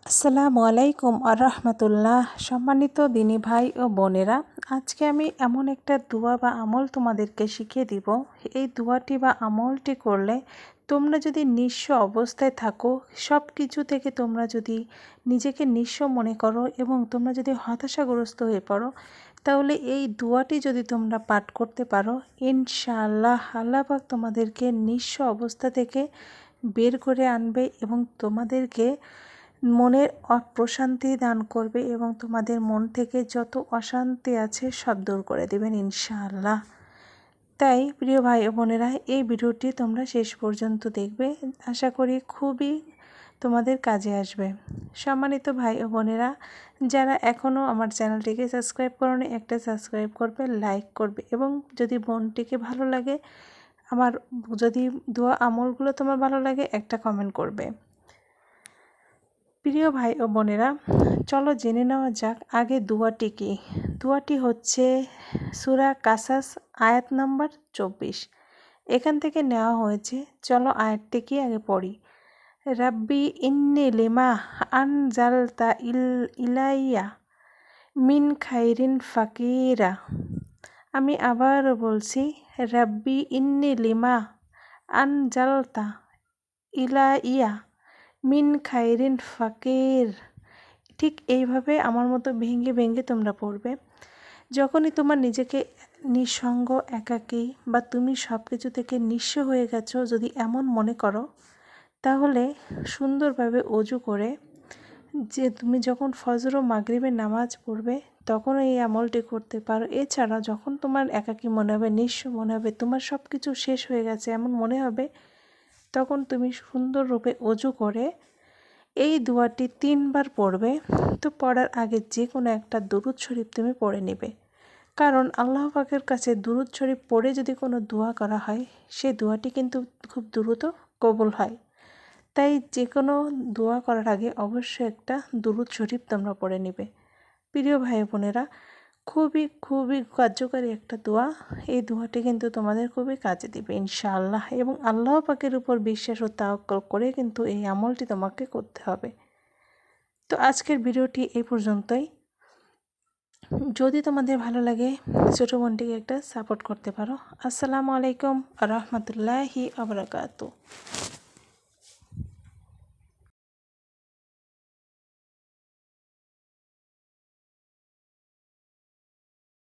আসসালামু আলাইকুম আরহামতুল্লাহ। সম্মানিত দিনী ভাই ও বোনেরা, আজকে আমি এমন একটা দোয়া বা আমল তোমাদেরকে শিখিয়ে দিব। এই দোয়াটি বা আমলটি করলে তোমরা যদি নিঃস্ব অবস্থায় থাকো, সব কিছু থেকে তোমরা যদি নিজেকে নিঃস্ব মনে করো এবং তোমরা যদি হতাশাগ্রস্ত হয়ে পড়ো, তাহলে এই দোয়াটি যদি তোমরা পাঠ করতে পারো, ইনশাআল্লাহ আল্লাহ পাক তোমাদেরকে নিঃস্ব অবস্থা থেকে বের করে আনবে এবং তোমাদেরকে মনের প্রশান্তি দান করবে এবং তোমাদের মন থেকে যত অশান্তি আছে সব দূর করে দেবেন ইনশাআল্লাহ। তাই প্রিয় ভাই ও বোনেরা, এই ভিডিওটি তোমরা শেষ পর্যন্ত দেখবে, আশা করি খুবই তোমাদের কাজে আসবে। সম্মানিত ভাই ও বোনেরা, যারা এখনও আমার চ্যানেলটিকে সাবস্ক্রাইব করোনি, একটা সাবস্ক্রাইব করবে, লাইক করবে এবং যদি বোনটিকে ভালো লাগে, আমার যদি দোয়া আমলগুলো তোমার ভালো লাগে, একটা কমেন্ট করবে। প্রিয় ভাই ও বোনেরা, চলো জেনে নেওয়া যাক আগে দোয়াটি কি। দোয়াটি হচ্ছে সূরা কাসাস আয়াত নাম্বার 24, এখান থেকে নেওয়া হয়েছে। চলো আয়াতটি কি আগে পড়ি। রাব্বি ইন্নি লিমা আনজালতা ইলাইয়া মিন খাইরিন ফাকিরা। আমি আবারও বলছি, রাব্বি ইন্নি লিমা আনজালতা ইলাইয়া মিন খাইরিন ফাকির। ঠিক এইভাবে আমার মতো ভেঙে ভেঙে তোমরা পড়বে। যখনই তোমার নিজেকে নিঃসঙ্গ, একাকী বা তুমি সব কিছু থেকে নিঃস্ব হয়ে গেছো যদি এমন মনে করো, তাহলে সুন্দরভাবে অজু করে যে তুমি যখন ফজর ও মাগরিবের নামাজ পড়বে তখন এই আমলটি করতে পারো। এছাড়া যখন তোমার একাকী মনে হবে, নিঃস্ব মনে হবে, তোমার সব কিছু শেষ হয়ে গেছে এমন মনে হবে, তখন তুমি সুন্দররূপে অজু করে এই দোয়াটি 3 বার পড়বে। তো পড়ার আগে যে কোনো একটা দুরূদ শরীফ তুমি পড়ে নেবে, কারণ আল্লাহ পাকের কাছে দুরূদ শরীফ পড়ে যদি কোনো দোয়া করা হয়, সেই দোয়াটি কিন্তু খুব দ্রুত কবুল হয়। তাই যে কোনো দোয়া করার আগে অবশ্যই একটা দুরূদ শরীফ তোমরা পড়ে নেবে। প্রিয় ভাই বোনেরা, খুবই খুবই কার্যকারী একটা দোয়া। এই দোয়াটি কিন্তু তোমাদের খুবই কাজে দিবে ইনশাআল্লাহ, এবং আল্লাহ পাকের উপর বিশ্বাস ও তাওয়াক্কুল করে কিন্তু এই আমলটি তোমাকে করতে হবে। তো আজকের ভিডিওটি এই পর্যন্তই। যদি তোমাদের ভালো লাগে, ছোটো বোনটিকে একটা সাপোর্ট করতে পারো। আসসালামু আলাইকুম রহমতুল্লাহি আবরাকাতু।